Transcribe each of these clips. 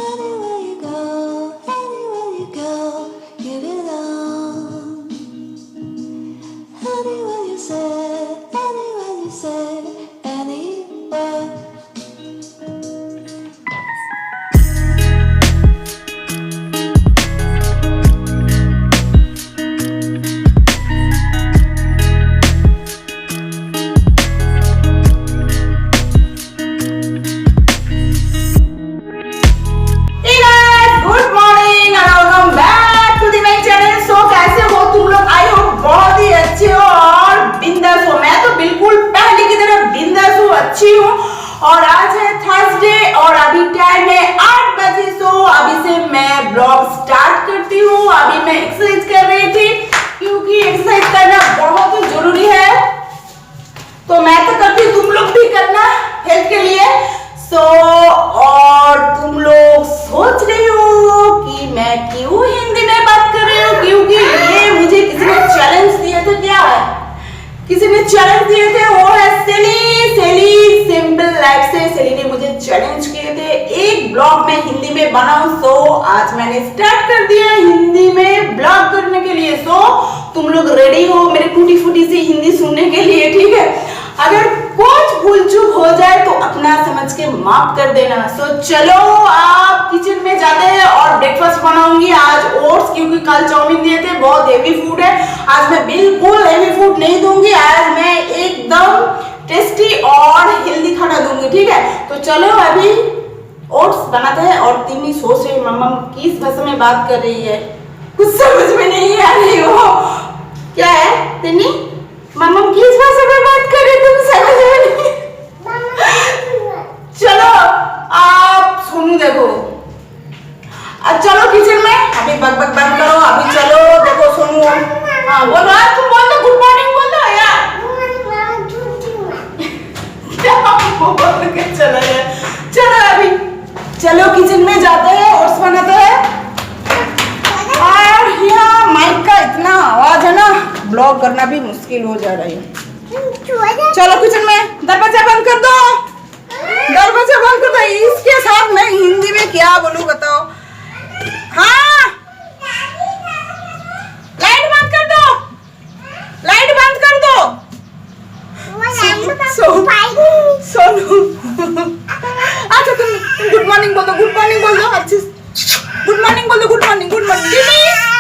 Anywhere you go, you belong. Anywhere you say, anywhere. और आज है थर्सडे और अभी टाइम है 8 बजे। सो अभी से मैं ब्लॉग स्टार्ट करती हूँ। अभी मैं एक्सरसाइज कर रही थी क्योंकि एक्सरसाइज करना बहुत जरूरी है। तो मैं तो करती हूँ, तुम लोग भी करना हेल्थ के लिए। सो और तुम लोग सोच रही हो कि मैं क्यों हिंदी में बात कर रही हूँ, क्योंकि ये मुझे किसी ने चैलेंज दिया था। क्या है, किसी ने चैलेंज दिए थे, वो है सेली सिंपल लाइफ से। सेली ने मुझे चैलेंज किए थे एक ब्लॉग में हिंदी में बनाओ। सो आज मैंने स्टार्ट कर दिया हिंदी में ब्लॉग करने के लिए। सो तुम लोग रेडी हो मेरे टूटी फूटी सी हिंदी सुनने के लिए, ठीक है? अगर कुछ भूल चूक हो जाए तो अपना समझ के माफ कर देना। सो चलो आप किचन में जाते हैं और ब्रेकफास्ट बनाऊंगी आज ओट्स, क्योंकि कल चाउमीन दिए थे, बहुत हेवी फूड है। आज मैं बिल्कुल हेवी फूड नहीं दूंगी, आज मैं एकदम टेस्टी और हेल्दी खाना दूंगी, ठीक है? तो चलो अभी ओट्स बनाते हैं। और तिन्नी सोच रही मम्मा किस भाषा में बात कर रही है, कुछ समझ में नहीं आ रही हो। क्या है तिन्नी, मम्मा किस भाषा में बात कर रही, तुम समझ में नहीं। चलो आप सुनो, देखो अब चलो किचन में, अभी बक बक बंद करो, अभी चलो देखो सुनो। हाँ बोलो, तुम बोल दो, गुड मॉर्निंग बोल दो यार। चलो यार, चलो अभी चलो किचन में जाते हैं, ओट्स बनाते हैं। और यहाँ माइक का इतना आवाज है ना, ब्लॉग करना भी मुश्किल हो जा रही है। चलो किचन में, दरवाजा बंद कर दो, दरवाजा बंद कर दो। इसके साथ मैं हिंदी में क्या बोलूं बताओ? हाँ लाइट बंद कर दो, लाइट बंद कर दो। सोनू अच्छा तुम गुड मॉर्निंग बोल दो, गुड मॉर्निंग बोल दो, अच्छे गुड मॉर्निंग बोल दो, good morning, good morning,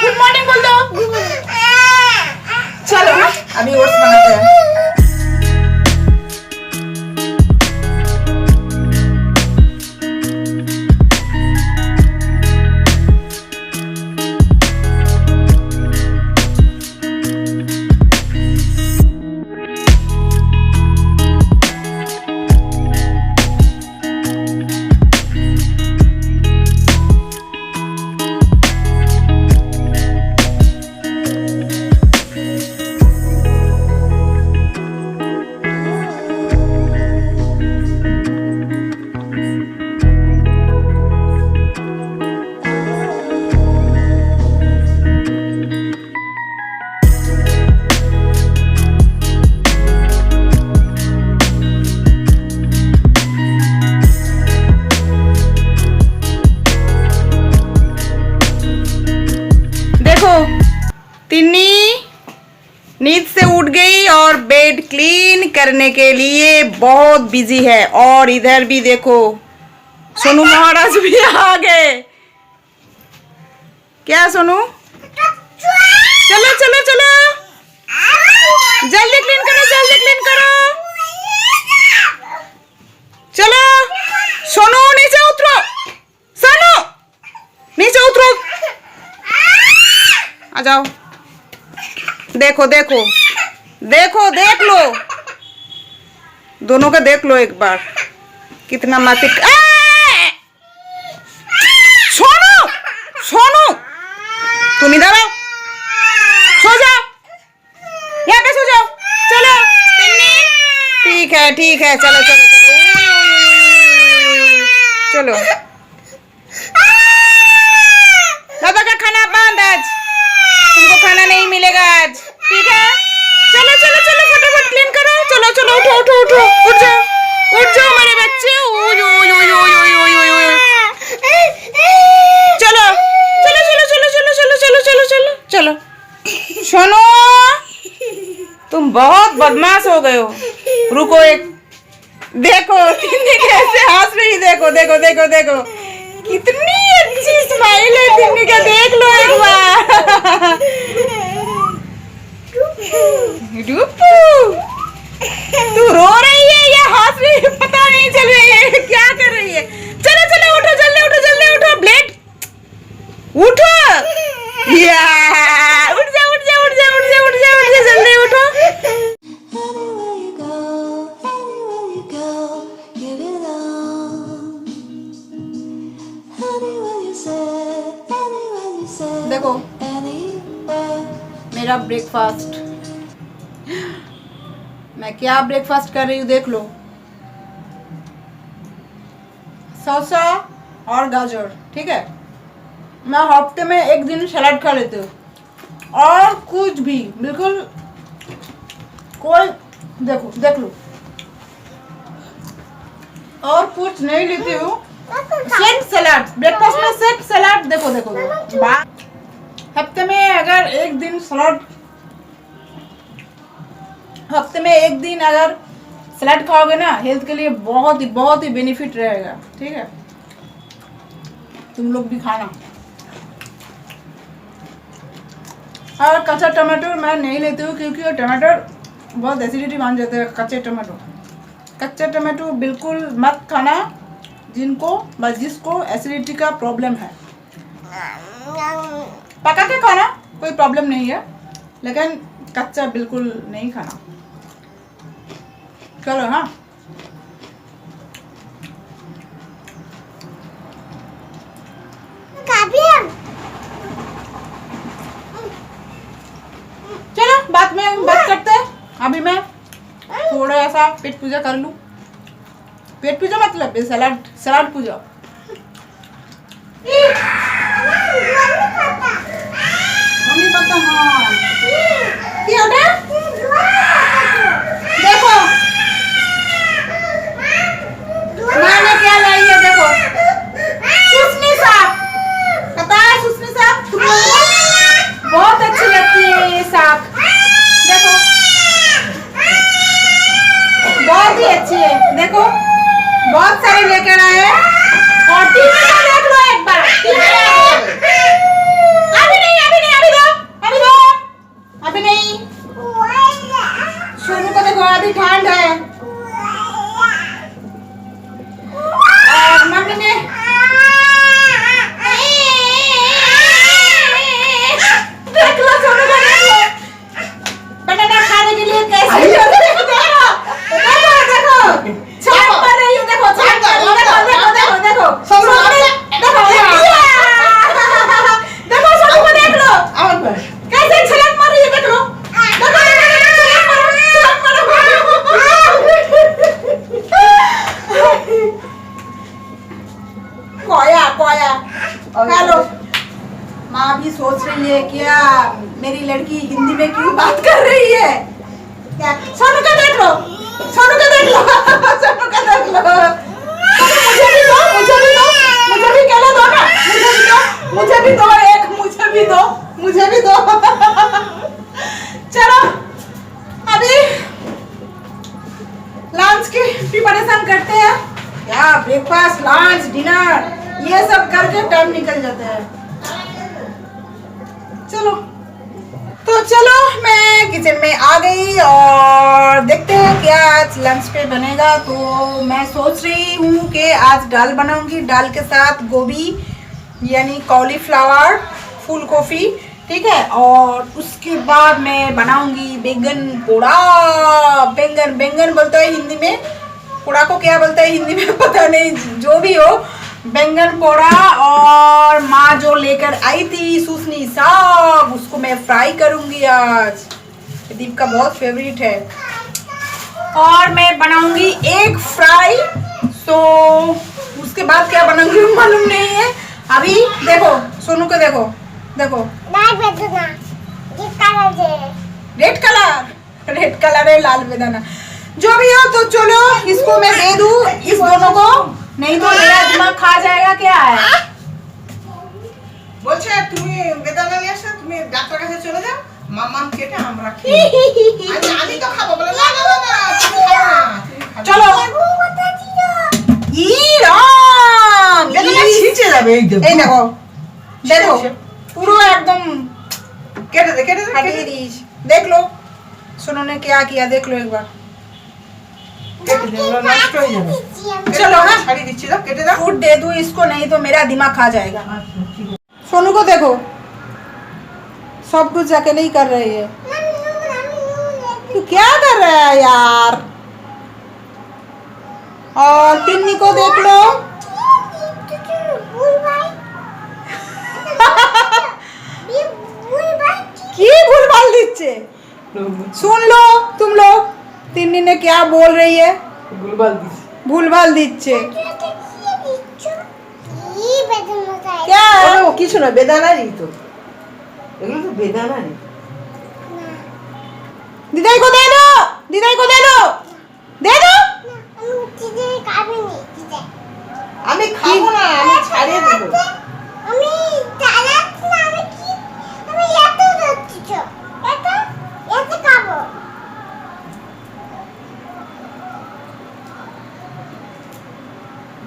good morning बोल दो। चलो अभी ओट्स बनाते हैं। तिन्नी नींद से उठ गई और बेड क्लीन करने के लिए बहुत बिजी है। और इधर भी देखो सोनू महाराज भी आ गए। क्या सोनू, चलो चलो चलो जल्दी क्लीन करो, जल्दी क्लीन करो। चलो सोनू नीचे उतरो, सोनू नीचे उतरो, आ जाओ। देखो देखो देखो, देख लो दोनों का, देख लो एक बार कितना माटी। सोनू सोनू तुम इधर आओ, सो जाओ, यहाँ पे सो जाओ। चलो ठीक है ठीक है, चलो चलो चलो चलो। दादा का खाना बंद आज, तुमको खाना नहीं मिलेगा आज, ठीक है? चलो चलो चलो फटाफट क्लीन करो, चलो चलो उठो उठो उठो, उठ जाओ मेरे बच्चे। बदमाश हो गए हो। रुको एक, देखो तिन्नी कैसे हंस रही, देखो देखो देखो देखो कितनी अच्छी स्माइल है तिन्नी का, देख लो एक बार। डुप्पू तू रो रही है या हंस रही है पता नहीं चल रही है, क्या कर रही है। चलो चलो उठो, जल्दी उठो, जल्दी उठो, ब्लेड उठो, या उठ जा उठ जा उठ जा उठ जा उठ जा उठ जा, जल्दी उठो। Anywhere you go, anywhere you go, give it all. Anywhere you say, anywhere you say, देखो anywhere. मेरा ब्रेकफास्ट, मैं क्या ब्रेकफास्ट कर रही हूँ देख लो। सौसा और गाजर, ठीक है। मैं हफ्ते में एक दिन सलाद खा लेती हूँ और कुछ भी बिल्कुल कोई, देखो देख लो, और कुछ नहीं लेती हूँ। सिर्फ सलाद, ब्रेकफास्ट में सिर्फ सलाद, देखो देखो हफ्ते में अगर एक दिन सलाद, हफ्ते में एक दिन अगर सलाद खाओगे ना, हेल्थ के लिए बहुत ही बेनिफिट रहेगा, ठीक है। तुम लोग भी खाना। और कच्चा टमाटर मैं नहीं लेती हूँ क्योंकि वो टमाटर बहुत एसिडिटी मान जाते हैं। कच्चा टमाटो बिल्कुल मत खाना जिनको जिसको एसिडिटी का प्रॉब्लम है। पका के खाना कोई प्रॉब्लम नहीं है, लेकिन कच्चा बिल्कुल नहीं खाना। चलो हाँ, चलो बाद में बात करते हैं। अभी मैं थोड़ा सा पेट पूजा कर लूं। पेट पूजा मतलब सलाद पूजा। मम्मी पता, हाँ क्या होता है? देखो मैंने क्या लाई है, देखो सुसनी साग, पता है सुसनी साग तुम लोगों को बहुत अच्छी लगती है ये साग, देखो बहुत ही अच्छी है। देखो बहुत सारे लेकर आए हैं और टीवी में देख लो एक बार। अभी नहीं अभी नहीं, अभी दो अभी दो, अभी नहीं। सोनू को देखो अभी ठंड है और मम्मी ने देख लो, सोनू को देख लो बनाना खाने के लिए कैसे देखो देखो देखो छाप कर रही हूँ, देखो छाप कर रही हूँ, देखो देखो देखो देखो सोनू देखो सोनू को देख लो कैसे छलांग मार रही है, देख लो कोया हेलो। माँ भी सोच रही है क्या मेरी लड़की हिंदी में क्यों बात कर रही है। क्या सोनू का देख लो, सोनू का देख लो, सोनू का देख लो। मुझे भी दो, मुझे भी दो, मुझे भी केला दो ना, मुझे भी दो, मुझे भी दो एक, मुझे भी दो, मुझे भी दो। चलो अभी लंच की प्रिपरेशन करते हैं। क्या ब्रेकफास्ट लंच डिनर ये सब करके टाइम निकल जाता है। चलो तो चलो मैं किचन में आ गई और देखते हैं क्या आज लंच पे बनेगा। तो मैं सोच रही हूँ कि आज दाल बनाऊंगी, दाल के साथ गोभी यानी कॉलीफ्लावर फूल गोभी, ठीक है। और उसके बाद मैं बनाऊंगी बैंगन पोड़ा। बैंगन बोलता है हिंदी में, पोड़ा को क्या बोलता है हिंदी में पता नहीं, जो भी हो बैंगन पोड़ा। और माँ जो लेकर आई थी सुसनी साग, उसको मैं फ्राई करूंगी आज, दीप का बहुत फेवरेट है। और मैं बनाऊंगी एग फ्राई। तो उसके बाद क्या बनाऊंगी मालूम नहीं है। अभी देखो सोनू को देखो, देखो रेड कलर है, लाल बेदाना जो भी हो। तो चलो इसको मैं दे दूं इस दोनों को, नहीं तो मेरा दिमाग खा जाएगा। क्या है বলছে তুমি বেদানা নিয়ে আসো, তুমি ডাক্তার কাছে চলে যাও, মামাম কেটে আমরা খেয়ে আমি তো খাবো বলে না না না না তুমি খাও না তুমি খাবে না। চলো ই রাম বেদানা ছিঁচে যাবে এই দেখো এই দেখো দেখো পুরো एकदम কেটে দে हटे दीज देख लो सुनो ने क्या किया देख लो एक बार কেটে দে ওগুলো নষ্ট হয়ে যাবে चलो ना ছাড়ি দিচ্ছি দাও কেটে দাও फूड दे दूं इसको नहीं तो मेरा दिमाग खा जाएगा আচ্ছা ঠিক আছে सोनू को देखो सब कुछ अकेले ही कर रही है तू क्या कर रहा है यार और तिन्नी को देख लो की भूलभाल दिच्छे सुन लो तुम लोग तिन्नी ने क्या बोल रही है গুলবাল দিছি भूलभाल दिच्छे क्या ও কিছু না বেদানারই তো এগুলো তো বেদানারই दिदाई को दे दो दिदाई को दे दो दे दो আমি খাবো না আমি ছাড়িয়ে দেবো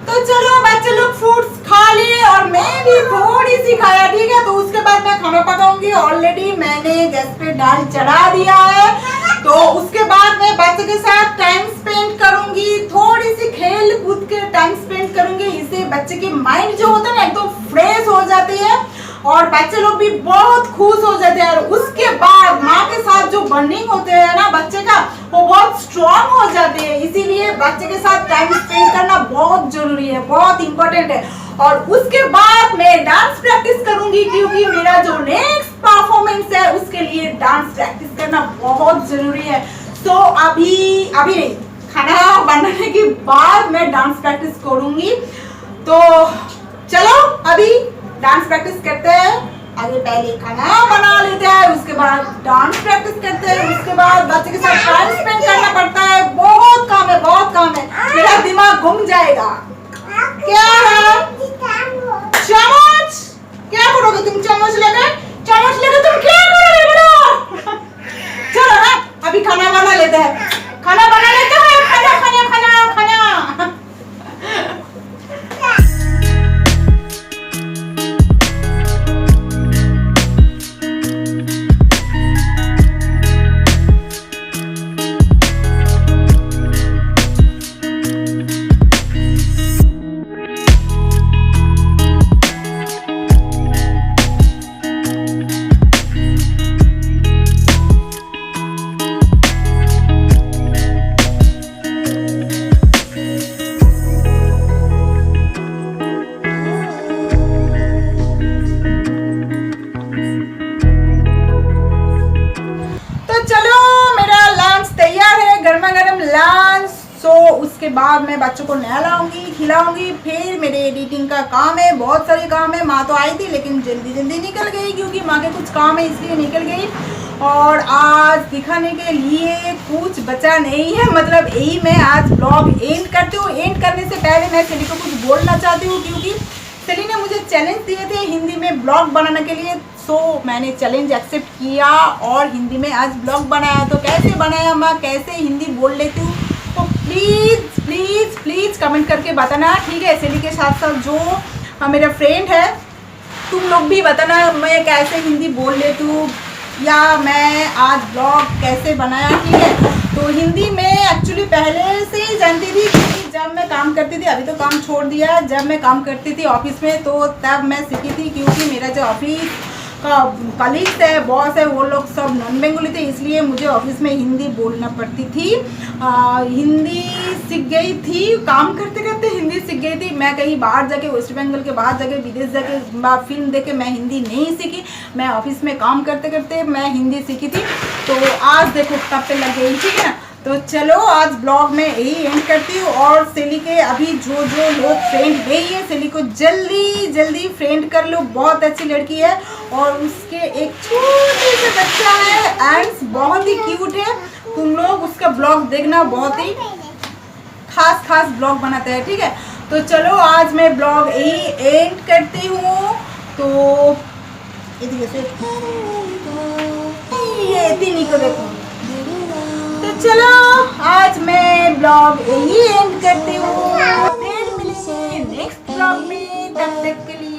तो चलो बच्चे लोग फ्रूट्स खा लिए और मैं भी थोड़ी सी खाया ठीक है तो उसके बाद मैं खाना पकाऊंगी ऑलरेडी मैंने गैस पे दाल चढ़ा दिया है तो उसके बाद मैं बच्चे के साथ टाइम स्पेंड करूंगी थोड़ी सी खेल कूद के टाइम स्पेंड करूंगी इससे बच्चे की माइंड जो होता है ना एकदम फ्रेश हो जाती है और बच्चे लोग भी बहुत खुश हो जाते हैं और उसके बाद माँ के साथ जो बॉन्डिंग होते हैं ना बच्चे का वो बहुत स्ट्रांग हो जाते हैं इसीलिए बच्चे के साथ टाइम स्पेंड करना बहुत जरूरी है बहुत इंपॉर्टेंट है और उसके बाद मैं डांस प्रैक्टिस करूंगी क्योंकि मेरा जो नेक्स्ट परफॉर्मेंस है उसके लिए डांस प्रैक्टिस करना बहुत जरूरी है तो अभी नहीं खाना बनाने के बाद मैं डांस प्रैक्टिस करूंगी तो चलो अभी डांस प्रैक्टिस करते हैं आगे पहले खाना बना लेते हैं उसके बाद डांस प्रैक्टिस करते हैं उसके बाद बच्चे के साथ टाइम स्पेंड करना पड़ता है बहुत काम है मेरा दिमाग घूम जाएगा क्या है चम्मच क्या करोगे तुम चम्मच लेकर तुम क्या करोगे बोलो चलो ना अभी खाना बना लेते हैं खाना उसके बाद मैं बच्चों को नहलाऊंगी खिलाऊंगी फिर मेरे एडिटिंग का काम है बहुत सारे काम है माँ तो आई थी लेकिन जल्दी निकल गई क्योंकि माँ के कुछ काम है इसलिए निकल गई और आज दिखाने के लिए कुछ बचा नहीं है मतलब यही मैं आज ब्लॉग एंड करती हूँ एंड करने से पहले मैं सेली को कुछ बोलना चाहती हूँ क्योंकि सेली ने मुझे चैलेंज दिए थे हिंदी में ब्लॉग बनाने के लिए सो मैंने चैलेंज एक्सेप्ट किया और हिंदी में आज ब्लॉग बनाया तो कैसे बनाया मैं कैसे हिंदी बोल लेती हूँ तो प्लीज़ कमेंट करके बताना ठीक है सेली के साथ साथ जो मेरा फ्रेंड है तुम लोग भी बताना मैं कैसे हिंदी बोल लेती हूँ या मैं आज ब्लॉग कैसे बनाया ठीक है तो हिंदी में एक्चुअली पहले से ही जानती थी क्योंकि जब मैं काम करती थी अभी तो काम छोड़ दिया जब मैं काम करती थी ऑफिस में तो तब मैं सीखी थी क्योंकि मेरा जो ऑफिस का कलीग्स है बॉस है वो लोग सब नॉन बेंगोली थे इसलिए मुझे ऑफिस में हिंदी बोलना पड़ती थी हिंदी सीख गई थी काम करते करते हिंदी सीख गई थी मैं कहीं बाहर जाके वेस्ट बंगाल के बाहर जाके विदेश जाके फिल्म देखे मैं हिंदी नहीं सीखी मैं ऑफिस में काम करते करते मैं हिंदी सीखी थी तो आज देखो तब पे लग गई ठीक है ना तो चलो आज ब्लॉग में यही एंड करती हूँ और सेली के अभी जो लोग फ्रेंड गई है सेली को जल्दी फ्रेंड कर लो बहुत अच्छी लड़की है और उसके एक छोटे से बच्चा है एंड बहुत ही क्यूट है तुम लोग उसका ब्लॉग देखना बहुत ही खास ब्लॉग बनाता है ठीक है तो चलो आज मैं ब्लॉग यही एंड करती हूँ तो ये देखिए तीनी को देखो। तो चलो आज मैं ब्लॉग यही एंड करती हूँ, फिर मिलेंगे नेक्स्ट ब्लॉग में, तब तक के लिए